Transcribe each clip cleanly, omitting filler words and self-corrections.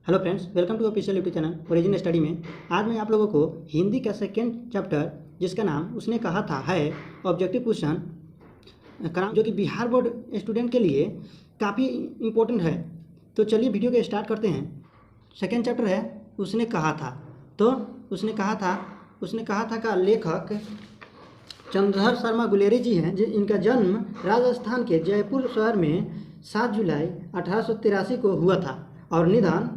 Hello friends, welcome to official YouTube channel origin study में। आज मैं आप लोगों को हिंदी का सेकेंड चैप्टर जिसका नाम उसने कहा था है ऑब्जेक्टिव क्वेश्चन कराऊँ, जो कि बिहार बोर्ड स्टूडेंट के लिए काफ़ी इम्पोर्टेंट है। तो चलिए वीडियो को स्टार्ट करते हैं। सेकेंड चैप्टर है उसने कहा था। तो उसने कहा था का लेखक चंद्रधर शर्मा गुलेरी जी हैं। इनका जन्म राजस्थान के जयपुर शहर में 7 जुलाई 1883 को हुआ था और निधन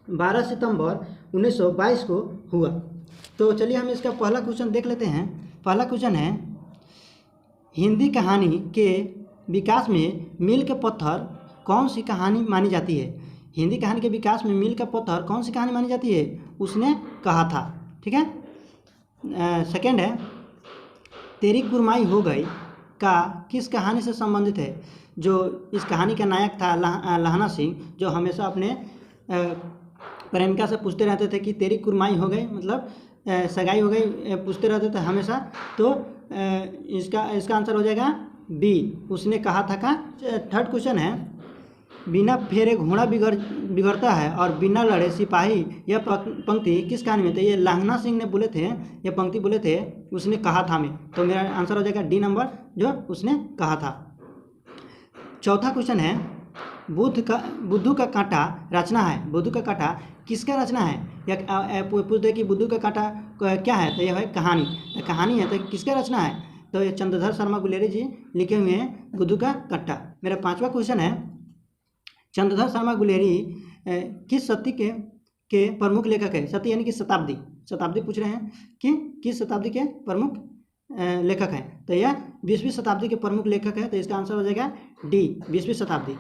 12 सितंबर 1922 को हुआ। तो चलिए हम इसका पहला क्वेश्चन देख लेते हैं। पहला क्वेश्चन है, हिंदी कहानी के विकास में मील के पत्थर कौन सी कहानी मानी जाती है? हिंदी कहानी के विकास में मील का पत्थर कौन सी कहानी मानी जाती है? उसने कहा था। ठीक है। सेकंड है, तेरी कुरमाई हो गई का किस कहानी से संबंधित है? जो इस कहानी का नायक था लहना सिंह, जो हमेशा अपने प्रेमिका से पूछते रहते थे कि तेरी कुरमाई हो गई, मतलब सगाई हो गई, पूछते रहते थे हमेशा। तो इसका आंसर हो जाएगा बी, उसने कहा था का। थर्ड क्वेश्चन है, बिना फेरे घोड़ा बिगड़ता है और बिना लड़े सिपाही, यह पंक्ति किस कहानी में थे? ये लहना सिंह ने बोले थे, ये पंक्ति बोले थे उसने कहा था में। तो मेरा आंसर हो जाएगा डी नंबर, जो उसने कहा था। चौथा क्वेश्चन है, बुद्धू का कांटा रचना है। बुद्धू का कांटा किसका रचना है? या पूछते कि बुद्धू का कांटा क्या है? तो यह है कहानी। तो कहानी है, तो किसका रचना है? तो ये चंद्रधर शर्मा गुलेरी जी लिखे हुए हैं बुद्धू का कांटा। मेरा पांचवा क्वेश्चन है, चंद्रधर शर्मा गुलेरी किस शताब्दी के प्रमुख लेखक है? शताब्दी यानी कि शताब्दी पूछ रहे हैं कि किस शताब्दी के प्रमुख लेखक हैं? तो यह 20वीं शताब्दी के प्रमुख लेखक है। तो इसका आंसर हो जाएगा डी, 20वीं शताब्दी।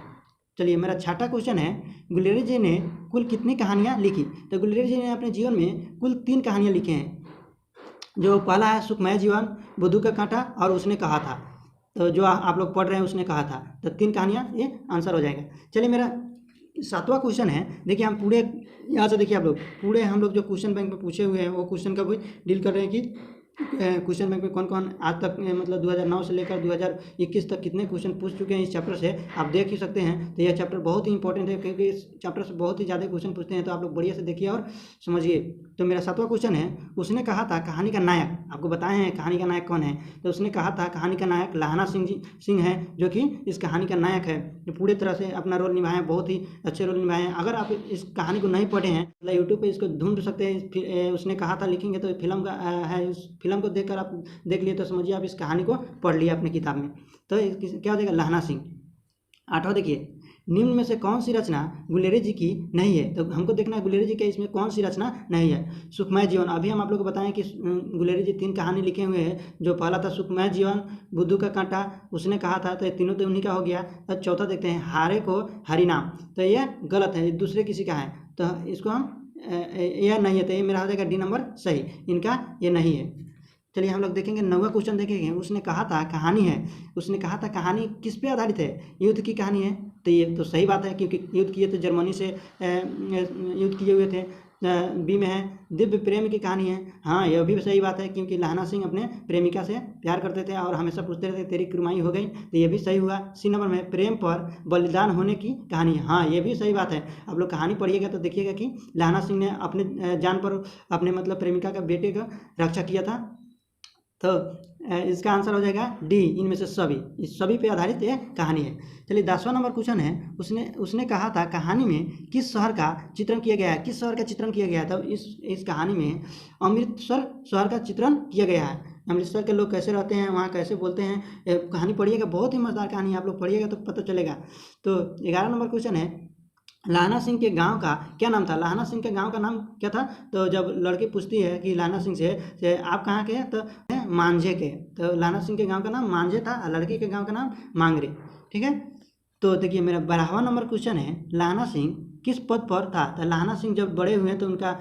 चलिए मेरा छठा क्वेश्चन है, गुलेरी जी ने कुल कितनी कहानियाँ लिखी? तो गुलेरी जी ने अपने जीवन में कुल 3 कहानियाँ लिखी हैं। जो पहला है सुखमय जीवन, बुद्धू का कांटा और उसने कहा था। तो जो आप लोग पढ़ रहे हैं उसने कहा था। तो 3 कहानियाँ ये आंसर हो जाएगा। चलिए मेरा 7वां क्वेश्चन है, देखिए हम पूरे यहाँ से देखिए आप लोग पूरे हम लोग जो क्वेश्चन बैंक में पूछे हुए हैं वो क्वेश्चन का भी डील कर रहे हैं कि क्वेश्चन बैंक में कौन कौन आज तक मतलब 2009 से लेकर 2021 तक कितने क्वेश्चन पूछ चुके हैं इस चैप्टर से, आप देख ही सकते हैं। तो यह चैप्टर बहुत ही इंपॉर्टेंट है क्योंकि इस चैप्टर से बहुत ही ज़्यादा क्वेश्चन पूछते हैं। तो आप लोग बढ़िया से देखिए और समझिए। तो मेरा 7वां क्वेश्चन है, उसने कहा था कहानी का नायक, आपको बताए हैं कहानी का नायक कौन है? तो उसने कहा था कहानी का नायक लहना सिंह है, जो कि इस कहानी का नायक है, जो पूरे तरह से अपना रोल निभाए हैं, बहुत ही अच्छे रोल निभाए हैं। अगर आप इस कहानी को नहीं पढ़े हैं मतलब यूट्यूब पर इसको ढूंढ सकते हैं, उसने कहा था लिखेंगे तो फिल्म का है, इस फिल्म को देखकर आप देख लिए तो समझिए आप इस कहानी को पढ़ लिया अपनी किताब में। तो क्या हो जाएगा? लहना सिंह। 8वां देखिए, निम्न में से कौन सी रचना गुलेरी जी की नहीं है? तो हमको देखना है गुलेरी जी के इसमें कौन सी रचना नहीं है। सुखमय जीवन, अभी हम आप लोग को बताएं कि गुलेरी जी 3 कहानी लिखे हुए हैं। जो पहला था सुखमय जीवन, बुद्धू का कांटा, उसने कहा था, तो ये तीनों तो उन्हीं का हो गया। तो चौथा देखते हैं, हारे को हरिनाम। तो ये गलत है, दूसरे किसी का है, तो इसको हम यह नहीं है, तो ये मेरा हो जाएगा डी नंबर सही, इनका ये नहीं है। चलिए हम लोग देखेंगे 9वां क्वेश्चन देखेंगे, उसने कहा था कहानी है। उसने कहा था कहानी किस पे आधारित है? युद्ध की कहानी है। तो ये तो सही बात है क्योंकि युद्ध किए थे, जर्मनी से युद्ध किए हुए थे। बी में है दिव्य प्रेम की कहानी है। हाँ, यह भी सही बात है क्योंकि लहना सिंह अपने प्रेमिका से प्यार करते थे और हमेशा पूछते रहते तेरी कुरमाई हो गई। तो ये भी सही हुआ। सी नंबर में प्रेम पर बलिदान होने की कहानी है। हाँ, ये भी सही बात है। आप लोग कहानी पढ़िएगा तो देखिएगा कि लहना सिंह ने अपने जान पर अपने मतलब प्रेमिका का बेटे का रक्षा किया था। तो इसका आंसर हो जाएगा डी, इनमें से सभी, इस सभी पे आधारित ये कहानी है। चलिए 10वां नंबर क्वेश्चन है, उसने कहा था कहानी में किस शहर का चित्रण किया गया है? किस शहर का चित्रण किया गया है? तो इस कहानी में अमृतसर शहर का चित्रण किया गया है। अमृतसर के लोग कैसे रहते हैं, वहाँ कैसे बोलते हैं, कहानी पढ़िएगा, बहुत ही मज़ेदार कहानी है, आप लोग पढ़िएगा तो पता चलेगा। तो 11 नंबर क्वेश्चन है, लहना सिंह के गांव का क्या नाम था? लहना सिंह के गांव का नाम क्या था? तो जब लड़की पूछती है कि लहना सिंह से आप कहाँ के हैं? तो मांझे के। तो लहना सिंह के गांव का नाम मांझे था और लड़की के गांव का नाम मांगरे। ठीक है। तो देखिए मेरा 12वां नंबर क्वेश्चन है, लहना सिंह किस पद पर था? तो लहना सिंह जब बड़े हुए तो उनका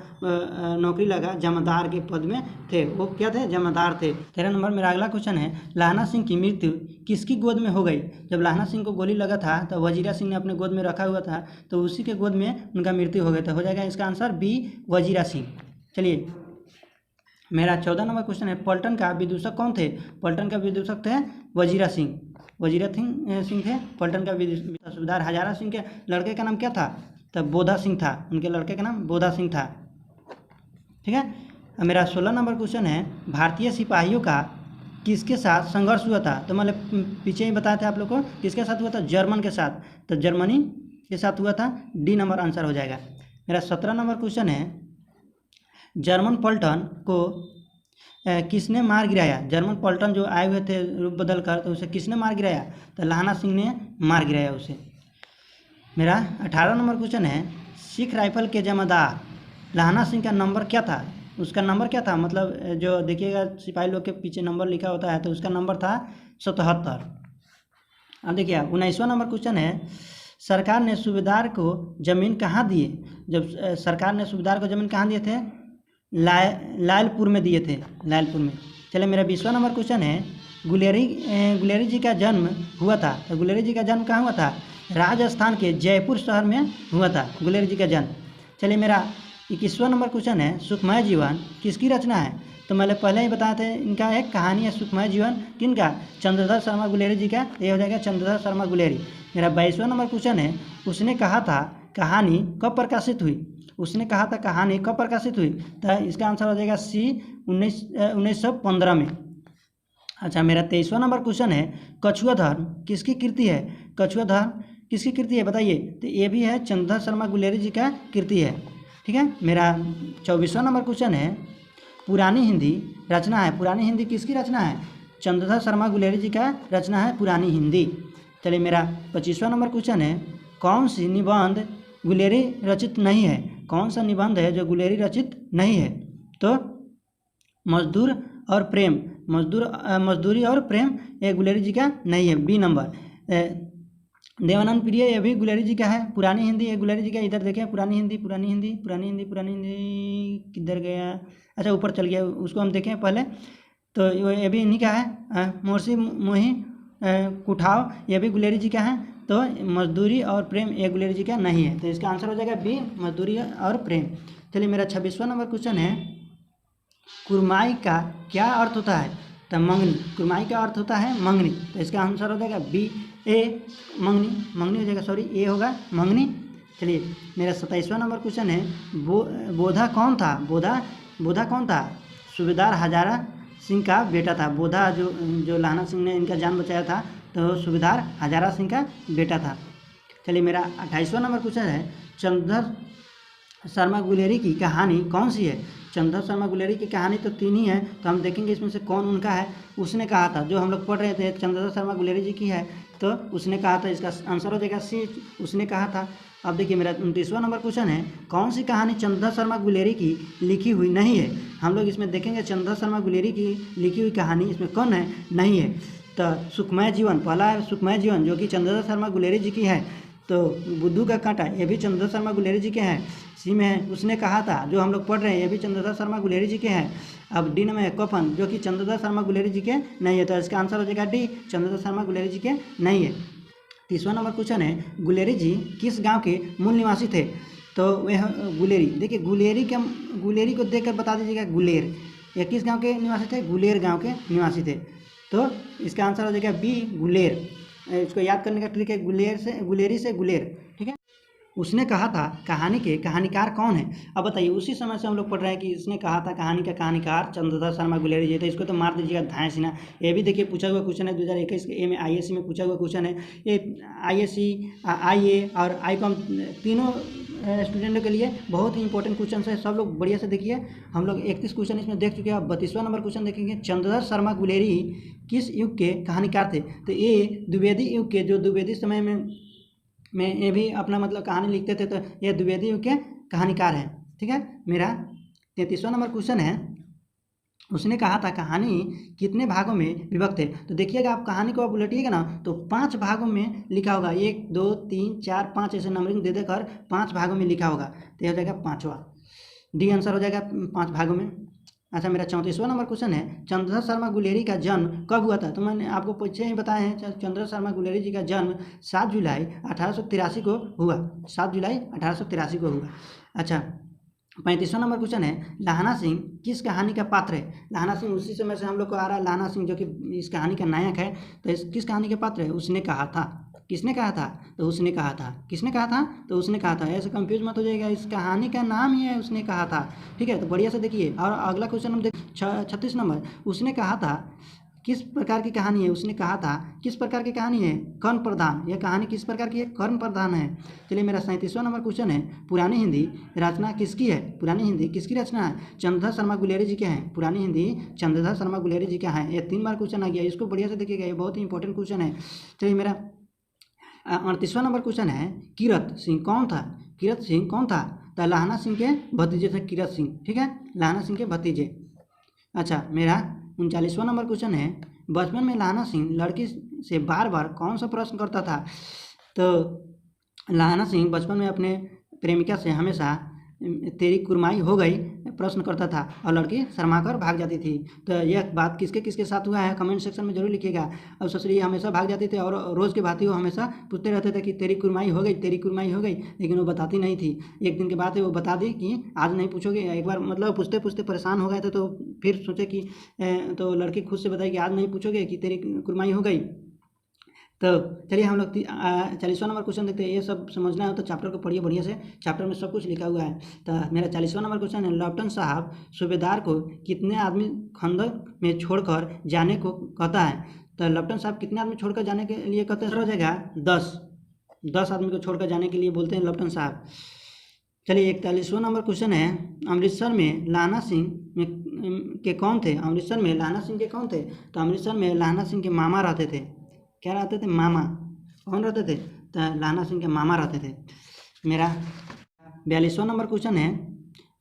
नौकरी लगा, जमादार के पद में थे। वो क्या थे? जमादार थे। 13 नंबर मेरा अगला क्वेश्चन है, लहना सिंह की मृत्यु किसकी गोद में हो गई? जब लहना सिंह को गोली लगा था तो वजीरा सिंह ने अपने गोद में रखा हुआ था, तो उसी के गोद में उनका मृत्यु हो गया था। हो जाएगा इसका आंसर बी, वजीरा सिंह। चलिए मेरा 14 नंबर क्वेश्चन है, पलटन का विदूषक कौन थे? पलटन का विदूषक थे वजीरा सिंह थे पलटन का। सूबेदार हजारा सिंह के लड़के का नाम क्या था? तब बोधा सिंह था, उनके लड़के का नाम बोधा सिंह था। ठीक है। अब मेरा 16 नंबर क्वेश्चन है, भारतीय सिपाहियों का किसके साथ संघर्ष हुआ था? तो मतलब पीछे ही बताए थे आप लोग को, किसके साथ हुआ था? जर्मन के साथ। तो जर्मनी के साथ हुआ था, डी नंबर आंसर हो जाएगा। मेरा 17 नंबर क्वेश्चन है, जर्मन पलटन को किसने मार गिराया? जर्मन पलटन जो आए हुए थे रूप बदल कर, तो उसे किसने मार गिराया? तो लाहना सिंह ने मार गिराया उसे। मेरा 18 नंबर क्वेश्चन है, सिख राइफल के जमादार लाहना सिंह का नंबर क्या था? उसका नंबर क्या था? मतलब जो देखिएगा सिपाही लोग के पीछे नंबर लिखा होता है, तो उसका नंबर था 77। अब देखिए 19वां नंबर क्वेश्चन है, सरकार ने सूबेदार को ज़मीन कहाँ दिए? जब सरकार ने सूबेदार को ज़मीन कहाँ दिए थे? लायलपुर में दिए थे, लायलपुर में। चलिए मेरा 20वां नंबर क्वेश्चन है, गुलेरी जी का जन्म हुआ था। तो गुलेरी जी का जन्म कहाँ हुआ था? राजस्थान के जयपुर शहर में हुआ था गुलेरी जी का जन्म। चलिए मेरा 21वां नंबर क्वेश्चन है, सुखमय जीवन किसकी रचना है? तो मैंने पहले ही बताया था, इनका एक कहानी है सुखमय जीवन, किनका? चंद्रधर शर्मा गुलेरी जी का। ये हो जाएगा चंद्रधर शर्मा गुलेरी। मेरा 22वां नंबर क्वेश्चन है, उसने कहा था कहानी कब प्रकाशित हुई? उसने कहा था कहानी कब प्रकाशित हुई? तो इसका आंसर हो जाएगा सी 1915 में। अच्छा मेरा 23वां नंबर क्वेश्चन है, कछुआ धर्म किसकी कृति है? कछुआ धर्म किसकी कृति है बताइए? तो ये भी है चंद्रधर शर्मा गुलेरी जी का कृति है। ठीक है। मेरा 24वां नंबर क्वेश्चन है, पुरानी हिंदी रचना है। पुरानी हिंदी किसकी रचना है? चंद्रधर शर्मा गुलेरी जी का रचना है पुरानी हिंदी। चलिए मेरा 25वां नंबर क्वेश्चन है, कौन सी निबंध गुलेरी रचित नहीं है? कौन सा निबंध है जो गुलेरी रचित नहीं है? तो मजदूर और प्रेम, मजदूरी और प्रेम ये गुलेरी जी का नहीं है, बी नंबर। देवानंद प्रिय ये भी गुलेरी जी का है। पुरानी हिंदी ये गुलेरी जी का, इधर देखें पुरानी हिंदी किधर गया? अच्छा ऊपर चल गया, उसको हम देखें पहले। तो ये भी इन्हीं का है। मोर्सी मोही कुठाव ये भी गुलेरी जी का है। तो मजदूरी और प्रेम ये गुलेरी जी का नहीं है। तो इसका आंसर हो जाएगा बी, मजदूरी और प्रेम। चलिए मेरा 26वां नंबर क्वेश्चन है, कुरमाई का क्या अर्थ होता है? तो मंगनी। कुरमाई का अर्थ होता है मंगनी। तो इसका आंसर हो जाएगा बी, ए मंगनी हो जाएगा, सॉरी ए होगा मंगनी। चलिए मेरा 27वां नंबर क्वेश्चन है, बोधा कौन था? बोधा कौन था? सूबेदार हजारा सिंह का बेटा था। बोधा जो लाहना सिंह ने इनका जान बचाया था, तो सूबेदार हजारा सिंह का बेटा था। चलिए मेरा 28वां नंबर क्वेश्चन है, चंद्रधर शर्मा गुलेरी की कहानी कौन सी है? चंद्रधर शर्मा गुलेरी की कहानी तो 3 ही है, तो हम देखेंगे इसमें से कौन उनका है। उसने कहा था, जो हम लोग पढ़ रहे थे चंद्रधर शर्मा गुलेरी जी की है, तो उसने कहा था, इसका आंसर हो जाएगा सी, उसने कहा था। अब देखिए मेरा 29वां नंबर क्वेश्चन है, कौन सी कहानी चंद्रधर शर्मा गुलेरी की लिखी हुई नहीं है? हम लोग इसमें देखेंगे चंद्रधर शर्मा गुलेरी की लिखी हुई कहानी इसमें कौन है, नहीं है। तो सुखमय जीवन, पहला है सुखमय जीवन जो कि चंद्रधर शर्मा गुलेरी जी की है। तो बुद्धू का कांटा ये भी चंद्रधर शर्मा गुलेरी जी के हैं। सी में है उसने कहा था, जो हम लोग पढ़ रहे हैं, ये भी चंद्रधर शर्मा गुलेरी जी के हैं। अब डी में है कफन, जो कि चंद्रधर शर्मा गुलेरी जी के नहीं है। तो इसका आंसर हो जाएगा डी, चंद्रधर शर्मा गुलेरी जी के नहीं है। 30वां नंबर क्वेश्चन है, गुलेरी जी किस गांव के मूल निवासी थे? तो वह गुलेरी, देखिए गुलेरी को देखकर बता दीजिएगा, गुलेर ये किस गांव के निवासी थे? गुलेर गांव के निवासी थे। तो इसका आंसर हो जाएगा बी, गुलेर। इसको याद करने का ट्रिक है, गुलेरी से गुलेर। ठीक है। उसने कहा था कहानी के कहानीकार कौन है? अब बताइए, उसी समय से हम लोग पढ़ रहे हैं कि इसने कहा था कहानी का कहानीकार चंद्रधर शर्मा गुलेरी जी थे। इसको तो मार दीजिएगा धाए सीना। ये भी देखिए पूछा हुआ क्वेश्चन है, 2021 के में ISC में पूछा हुआ क्वेश्चन है। ये ISC, IA और ICOM तीनों स्टूडेंटों के लिए बहुत ही इंपॉर्टेंट क्वेश्चन है। सब लोग बढ़िया से देखिए। हम लोग 31 क्वेश्चन इसमें देख चुके हैं। अब 32वां नंबर क्वेश्चन देखेंगे, चंद्रधर शर्मा गुलेरी किस युग के कहानीकार थे? तो ये द्विवेदी युग के, जो द्विवेदी समय में ये भी अपना मतलब कहानी लिखते थे, तो ये द्विवेदी युग के कहानीकार हैं। ठीक है। मेरा 33वां नंबर क्वेश्चन है, उसने कहा था कहानी कितने भागों में विभक्त है? तो देखिएगा, आप कहानी को आप उलटिएगा ना, तो 5 भागों में लिखा होगा। 1 2 3 4 5 ऐसे नंबरिंग दे देकर 5 भागों में लिखा होगा। तो यह हो जाएगा 5वां, डी आंसर हो जाएगा 5 भागों में। अच्छा मेरा 34वां नंबर क्वेश्चन है, चंद्रधर शर्मा गुलेरी का जन्म कब हुआ था? तो मैंने आपको पीछे ही बताया है, चंद्रधर शर्मा गुलेरी जी का जन्म 7 जुलाई 1883 को हुआ। 7 जुलाई 1883 को हुआ। अच्छा 35वां नंबर क्वेश्चन है, लाहना सिंह किस कहानी का पात्र है? लाहना सिंह उसी समय से हम लोग को आ रहा है, लाहना सिंह जो कि इस कहानी का नायक है। तो इस किस कहानी के पात्र है? उसने कहा था। किसने कहा था? तो उसने कहा था। किसने कहा था? तो उसने कहा था। ऐसे कंफ्यूज मत हो जाएगा, इस कहानी का नाम ही है उसने कहा था। ठीक है, तो बढ़िया से देखिए। और अगला क्वेश्चन हम देख 36 नंबर। उसने कहा था किस प्रकार की कहानी है? उसने कहा था किस प्रकार की कहानी है? कर्म प्रधान। यह कहानी किस प्रकार की है? कर्म प्रधान है। चलिए मेरा 37वां नंबर क्वेश्चन है, पुरानी हिंदी रचना किसकी है? पुरानी हिंदी किसकी रचना है? चंद्रधर शर्मा गुलेरी जी के हैं। पुरानी हिंदी चंद्रधर शर्मा गुलेरी जी का है। ये 3 बार क्वेश्चन आ गया, इसको बढ़िया से देखिएगा, ये बहुत ही इंपॉर्टेंट क्वेश्चन है। चलिए मेरा 38वां नंबर क्वेश्चन है, किरत सिंह कौन था? किरत सिंह कौन था? तो लाहना सिंह के भतीजे थे किरत सिंह। ठीक है, लाहना सिंह के भतीजे। अच्छा, मेरा 39वां नंबर क्वेश्चन है, बचपन में लाहना सिंह लड़की से बार बार कौन सा प्रश्न करता था? तो लाहना सिंह बचपन में अपने प्रेमिका से हमेशा तेरी कुरमाई हो गई प्रश्न करता था और लड़की शर्मा कर भाग जाती थी। तो यह बात किसके किसके साथ हुआ है कमेंट सेक्शन में जरूर लिखिएगा। और ससुरी हमेशा भाग जाते थे और रोज़ के भांति वो हमेशा पूछते रहते थे कि तेरी कुरमाई हो गई, तेरी कुरमाई हो गई, लेकिन वो बताती नहीं थी। एक दिन के बाद वो बता दी कि आज नहीं पूछोगे। एक बार मतलब पूछते पूछते परेशान हो गए थे, तो फिर सोचे कि तो लड़की खुद से बताई कि आज नहीं पूछोगे कि तेरी कुरमाई हो गई। तो चलिए हम लोग 40वां नंबर क्वेश्चन देखते हैं। ये सब समझना है तो चैप्टर को पढ़िए बढ़िया से, चैप्टर में सब कुछ लिखा हुआ है। तो मेरा 40वां नंबर क्वेश्चन है, लेफ्टिनेंट साहब सूबेदार को कितने आदमी खंदक में छोड़कर जाने को कहता है? तो लेफ्टिनेंट साहब कितने आदमी छोड़कर जाने के लिए कहते हैं? हो जाएगा 10 आदमी को छोड़कर जाने के लिए बोलते हैं लेफ्टिनेंट साहब। चलिए 41वां नंबर क्वेश्चन है, अमृतसर में लाहना सिंह के कौन थे? अमृतसर में लाहना सिंह के कौन थे? तो अमृतसर में लाहना सिंह के मामा रहते थे। क्या रहते थे? मामा। कौन रहते थे? तो लाहना सिंह के मामा रहते थे। मेरा 42वां नंबर क्वेश्चन है,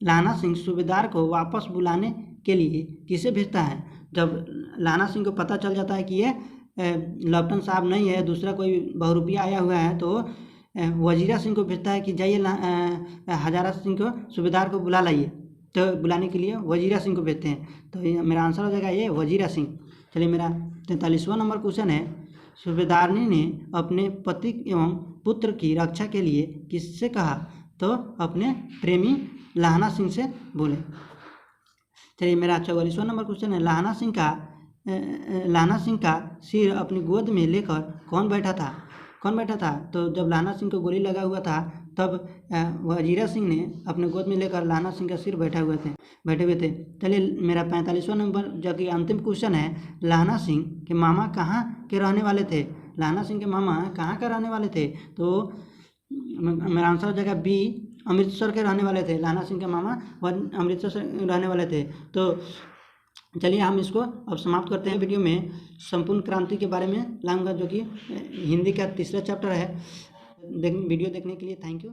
लाहना सिंह सूबेदार को वापस बुलाने के लिए किसे भेजता है? जब लाहना सिंह को पता चल जाता है कि ये लेफ्टिनेंट साहब नहीं है, दूसरा कोई बहुरूपिया आया हुआ है, तो वजीरा सिंह को भेजता है कि जाइए हजारा सिंह को सूबेदार को बुला लाइए। तो बुलाने के लिए वजीरा सिंह को भेजते हैं। तो मेरा आंसर हो जाएगा ये वजीरा सिंह। चलिए मेरा 43वां नंबर क्वेश्चन है, सूबेदारनी ने अपने पति एवं पुत्र की रक्षा के लिए किससे कहा? तो अपने प्रेमी लाहना सिंह से बोले। चलिए मेरा 44वां नंबर क्वेश्चन है, लाहना सिंह का सिर अपनी गोद में लेकर कौन बैठा था? कौन बैठा था? तो जब लाहना सिंह को गोली लगा हुआ था तब वजीरा सिंह ने अपने गोद में लेकर लाहना सिंह का सिर बैठे हुए थे। चलिए मेरा 45वां नंबर जो कि अंतिम क्वेश्चन है, लाहना सिंह के मामा कहाँ के रहने वाले थे? लाहना सिंह के मामा कहाँ के रहने वाले थे? तो मेरा आंसर हो जाएगा बी, अमृतसर के रहने वाले थे। लाहना सिंह के मामा अमृतसर से रहने वाले थे। तो चलिए हम इसको अब समाप्त करते हैं। वीडियो में संपूर्ण क्रांति के बारे में लाऊंगा, जो कि हिंदी का तीसरा चैप्टर है। वीडियो देखने के लिए थैंक यू।